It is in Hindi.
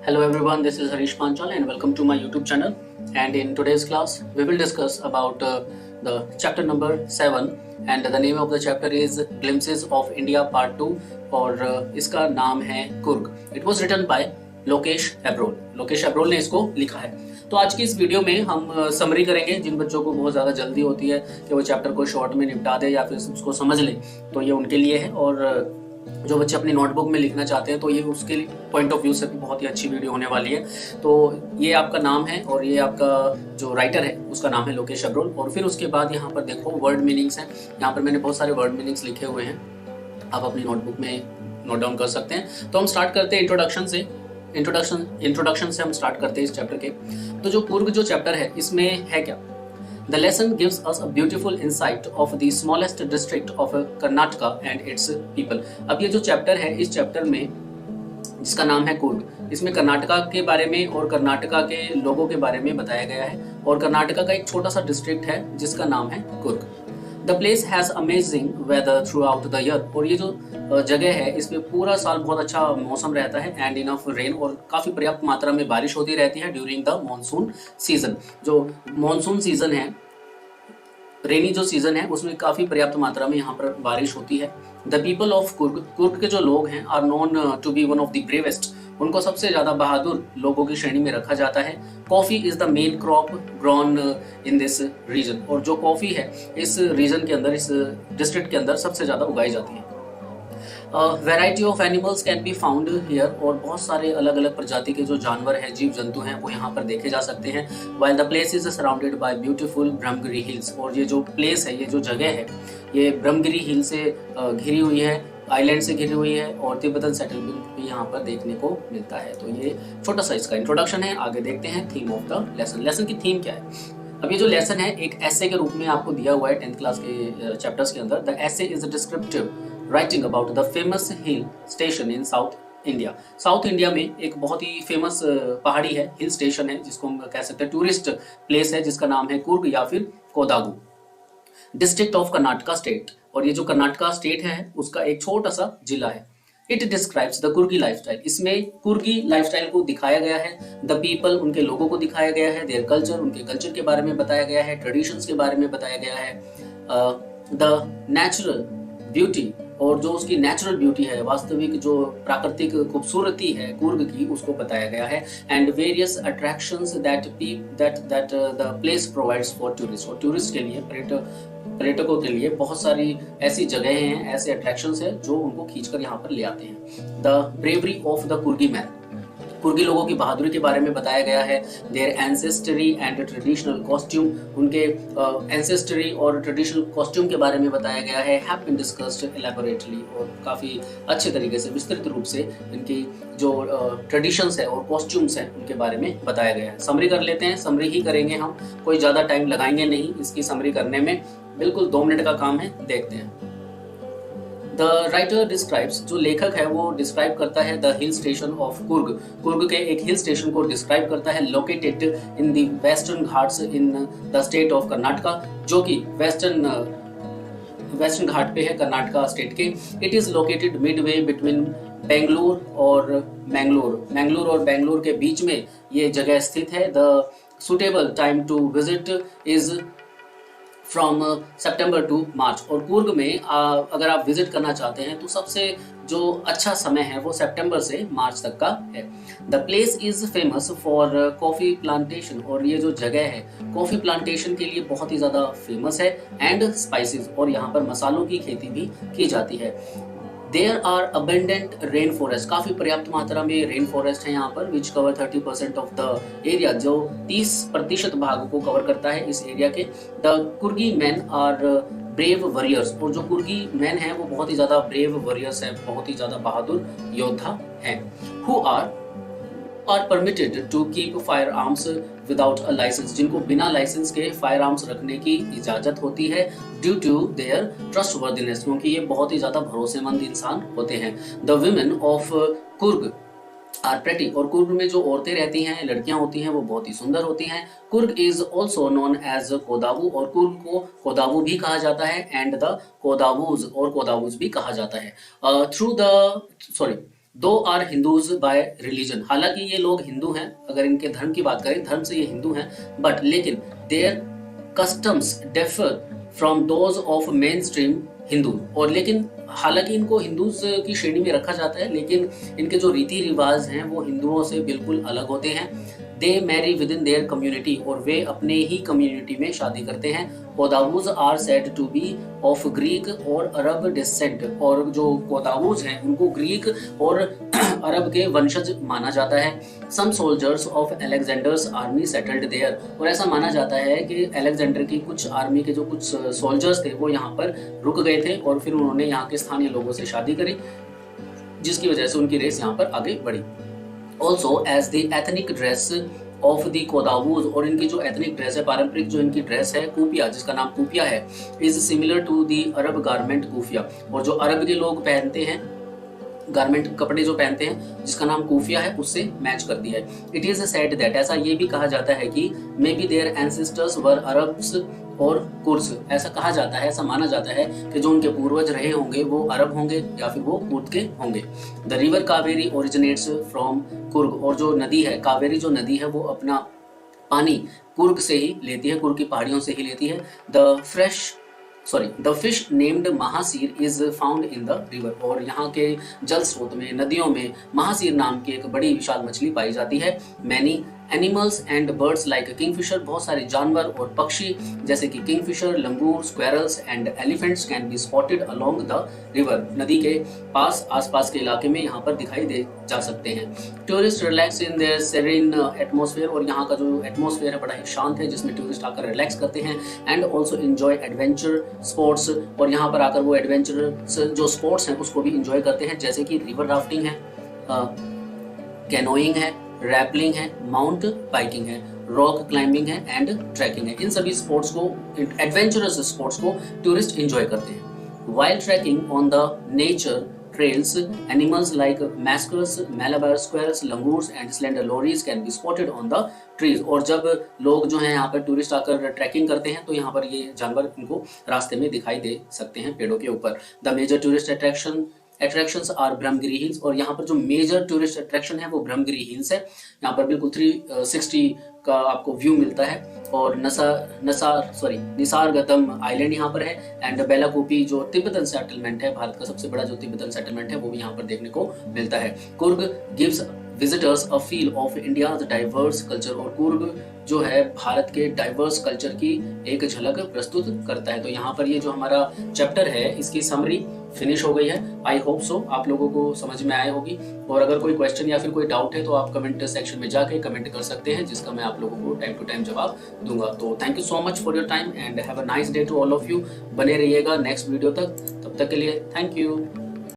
Hello everyone, this is Harish Panchal and welcome to my YouTube channel. And in today's class, we will discuss about the chapter number 7 and the name of the chapter is Glimpses of India Part 2 और इसका नाम है Coorg. It was written by Lokesh Abrol. Lokesh Abrol ने इसको लिखा है. तो आज की इस वीडियो में हम समरी करेंगे. जिन बच्चों को बहुत ज़्यादा जल्दी होती है कि वो चैप्टर को शॉर्ट में निपटा दे या फिर उसको समझ ले, तो ये उनके लिए है. और जो बच्चे अपनी नोटबुक में लिखना चाहते हैं तो ये उसके पॉइंट ऑफ व्यू से भी बहुत ही अच्छी वीडियो होने वाली है. तो ये आपका नाम है और ये आपका जो राइटर है उसका नाम है लोकेश एब्रोल. और फिर उसके बाद यहाँ पर देखो वर्ड मीनिंग्स हैं. यहाँ पर मैंने बहुत सारे वर्ड मीनिंग्स लिखे हुए हैं, आप अपनी नोटबुक में नोट डाउन कर सकते हैं. तो हम स्टार्ट करते हैं इंट्रोडक्शन से. इंट्रोडक्शन से हम स्टार्ट करते हैं इस चैप्टर के. तो जो कुर्ग जो चैप्टर है इसमें है क्या? The lesson gives us a beautiful insight of the smallest district of Karnataka and its people. अब ये जो चैप्टर है, इस चैप्टर में जिसका नाम है कुर्ग, इसमें कर्नाटका के बारे में और कर्नाटका के लोगों के बारे में बताया गया है. और कर्नाटका का एक छोटा सा डिस्ट्रिक्ट है जिसका नाम है Coorg. The place has amazing whether through out the year. और ये जो जगह है इसमें पूरा साल बहुत अच्छा मौसम रहता है एंड इनफ रेन, और काफ़ी पर्याप्त मात्रा में बारिश होती रहती है ड्यूरिंग द मानसून सीजन. जो मानसून सीजन है, रेनी जो सीजन है, उसमें काफ़ी पर्याप्त मात्रा में यहाँ पर बारिश होती है. The people of Coorg, Coorg के जो लोग हैं, are known to be one of the bravest. उनको सबसे ज़्यादा बहादुर लोगों की श्रेणी में रखा जाता है. Coffee is the main crop grown in this region. और जो कॉफ़ी है इस रीजन के अंदर, इस डिस्ट्रिक्ट के अंदर सबसे ज़्यादा उगाई जाती है. Variety of animals can be found here. और बहुत सारे अलग अलग प्रजाति के जो जानवर हैं, जीव जंतु हैं, वो यहाँ पर देखे जा सकते हैं. While the place is surrounded by beautiful Brahmagiri hills. और ये जो प्लेस है, ये जो जगह है, ये ब्रह्मगिरी हिल से घिरी हुई है, आइलैंड से घिरी हुई है, और तिब्बतन सेटलमेंट भी यहाँ पर देखने को मिलता है. तो ये छोटा सा इसका इंट्रोडक्शन है. आगे देखते हैं theme of the lesson. Lesson की थीम क्या है? अब ये जो लेसन है एक ऐसे के रूप में आपको दिया हुआ है 10th क्लास के चैप्टर्स के अंदर. द ऐसे is descriptive writing about the famous hill station in south India. South India में एक बहुत ही फेमस पहाड़ी है, हिल स्टेशन है, जिसको हम कह सकते हैं टूरिस्ट प्लेस है, जिसका नाम है कुर्ग या फिर Kodagu. District of Karnataka state. और ये जो कर्नाटका स्टेट है उसका एक छोटा सा जिला है. It describes the कुर्गी lifestyle. इसमें कुर्गी लाइफस्टाइल को दिखाया गया है. द पीपल, उनके लोगों को दिखाया गया है. देयर कल्चर, उनके कल्चर के बारे में बताया गया है. ट्रेडिशंस के बारे में बताया गया है. द नेचुरल ब्यूटी, और जो उसकी नेचुरल ब्यूटी है, वास्तविक जो प्राकृतिक खूबसूरती है कुर्ग की, उसको बताया गया है. And various attractions that the place provides for tourist. और टूरिस्ट के लिए, पर्यटकों के लिए बहुत सारी ऐसी जगहें हैं, ऐसे अट्रैक्शंस हैं जो उनको खींचकर यहाँ पर ले आते हैं. The bravery of the Coorgi man. Coorgi लोगों की बहादुरी के बारे में बताया गया है. Their ancestry and traditional costume. उनके एंसेस्टरी और ट्रेडिशनल कॉस्ट्यूम के बारे में बताया गया है. Have been discussed elaborately. और काफ़ी अच्छे तरीके से, विस्तृत रूप से इनकी जो ट्रेडिशंस है और कॉस्ट्यूम्स हैं उनके बारे में बताया गया है. समरी कर लेते हैं. समरी ही करेंगे हम, कोई ज़्यादा टाइम लगाएंगे नहीं इसकी समरी करने में. बिल्कुल 2 मिनट का काम है. देखते हैं. द राइटर डिस्क्राइब्स, जो लेखक है वो डिस्क्राइब करता है the hill station of Coorg. Coorg के एक हिल स्टेशन को डिस्क्राइब करता है. Located in the western Ghats in the state of Karnataka, जो कि वेस्टर्न घाट पे है कर्नाटका स्टेट के. It is located Midway between Bengaluru और मैंगलोर और बेंगलुरु के बीच में ये जगह स्थित है. The suitable time to visit is from September to March. और कुर्ग में अगर आप विजिट करना चाहते हैं तो सबसे जो अच्छा समय है वो सितंबर से मार्च तक का है. The place is famous for coffee plantation. और ये जो जगह है कॉफ़ी प्लांटेशन के लिए बहुत ही ज़्यादा फेमस है. एंड स्पाइसेस, और यहाँ पर मसालों की खेती भी की जाती है. There are abundant rain forest. काफ़ी पर्याप्त मात्रा में रेन फॉरेस्ट है यहाँ पर, which cover 30% of the area, जो 30% भाग को कवर करता है इस एरिया के. The Coorgi man are brave warriors. और जो कुर्गी मैन है वो बहुत ही ज़्यादा ब्रेव वॉरियर्स है, बहुत ही ज़्यादा बहादुर योद्धा हैं. Who are permitted to keep fire arms without a licence. जिनको बिना लाइसेंस के फायर आर्म्स रखने की इजाजत होती है ड्यू टू देयर ट्रस्टवर्दीनेस, क्योंकि ये बहुत ही ज्यादा भरोसेमंद इंसान होते हैं. The women of Coorg are pretty. और कुर्ग में जो औरतें रहती हैं, लड़कियां होती हैं, वो बहुत ही सुंदर होती हैं. Coorg is also known as Kodavu. और कुर्ग को कोदावू भी कहा जाता है. एंड द कोदावूज, और कोदावूज भी कहा जाता है. दो आर हिंदूज बाय रिलीजन, हालांकि ये लोग हिंदू हैं, अगर इनके धर्म की बात करें धर्म से ये हिंदू हैं, बट लेकिन their customs differ from those of main stream Hindu, और लेकिन हालांकि इनको हिंदूज की श्रेणी में रखा जाता है, लेकिन इनके जो रीति रिवाज हैं वो हिंदुओं से बिल्कुल अलग होते हैं। They marry within their community, और वे अपने ही कम्युनिटी में शादी करते हैं। Kodavus are said to be of Greek or Arab decent, और जो कोदावूज हैं उनको ग्रीक और अरब के वंशज माना जाता है। Some soldiers of Alexander's army settled there, और ऐसा माना जाता है कि अलेक्जेंडर की कुछ आर्मी के जो कुछ सोल्जर्स थे वो यहाँ पर रुक गए थे, और फिर उन्होंने यहाँ के स्थानीय लोगों से शादी करी, जिसकी वजह से उनकी रेस यहाँ पर आगे बढ़ी। Also as the ethnic dress of the Kodavus, और इनकी जो एथनिक ड्रेस है, पारंपरिक जो इनकी ड्रेस है कूपिया, जिसका नाम कूपिया है, is similar to the Arab garment kufiya, और जो अरब के लोग पहनते हैं गारमेंट कपड़े जो पहनते हैं जिसका नाम कूफिया है उससे मैच करती है। इट इज सेड दैट, ऐसा ये भी कहा जाता है कि may be their ancestors were Arabs और कुर्स, ऐसा कहा जाता है, ऐसा माना जाता है कि जो उनके पूर्वज रहे होंगे वो अरब होंगे या फिर वो कुर्द के होंगे। The river Kaveri originates from Coorg, और जो नदी है कावेरी, जो नदी है वो अपना पानी कुर्ग से ही लेती है, कुर्ग की पहाड़ियों से ही लेती है। The fish named mahseer is found in the river, और यहाँ के जल स्रोत में, नदियों में महासीर नाम की एक बड़ी विशाल मछली पाई जाती है। Many animals and birds like Kingfisher, बहुत सारे जानवर और पक्षी जैसे कि Kingfisher, langur, squirrels and elephants can be spotted along the river, नदी के पास आसपास के इलाके में यहाँ पर दिखाई दे जा सकते हैं। Tourist relax in their serene atmosphere, और यहाँ का जो एटमॉस्फेयर है बड़ा ही शांत है, जिसमें टूरिस्ट आकर रिलैक्स करते हैं। And also enjoy adventure sports, और यहाँ पर आकर वो एडवेंचरस जो स्पोर्ट्स हैं उसको भी इंजॉय करते हैं, जैसे कि रिवर राफ्टिंग है, कैनोइंग है, रैपलिंग है, माउंट बाइकिंग है, रॉक क्लाइंबिंग है एंड ट्रैकिंग है। इन सभी स्पोर्ट्स को, एडवेंचरस स्पोर्ट्स को टूरिस्ट एंजॉय करते हैं। While trekking on the nature trails, animals like mascus, malabar squirrels, langurs and slender lories can be spotted on the trees, और जब लोग जो हैं यहाँ पर टूरिस्ट आकर ट्रैकिंग करते हैं तो यहाँ पर ये जानवर इनको रास्ते में दिखाई दे सकते हैं पेड़ों के ऊपर। The major tourist attractions are Brahmagiri hills, और यहाँ पर जो मेजर टूरिस्ट अट्रैक्शन है वो ब्रह्मगिरी हिल्स है। यहाँ पर बिल्कुल 360 का आपको व्यू मिलता है, और निसारगतम आइलैंड यहाँ पर है, एंड बेलाकोपी जो तिब्बतन सेटलमेंट है, भारत का सबसे बड़ा जो तिब्बतन सेटलमेंट है वो भी यहाँ पर देखने को मिलता है। Coorg gives visitors a feel of India's diverse culture, और कुर्ग जो है भारत के डाइवर्स कल्चर की एक झलक प्रस्तुत करता है। तो यहाँ पर ये जो हमारा चैप्टर है इसकी समरी फिनिश हो गई है। आई होप सो आप लोगों को समझ में आया होगी, और अगर कोई क्वेश्चन या फिर कोई डाउट है तो आप कमेंट सेक्शन में जाके कमेंट कर सकते हैं, जिसका मैं आप लोगों को टाइम टू टाइम जवाब दूंगा। तो thank you so much for your time and have a nice day to all of you. बने रहिएगा नेक्स्ट वीडियो तक, तब तक के लिए थैंक यू।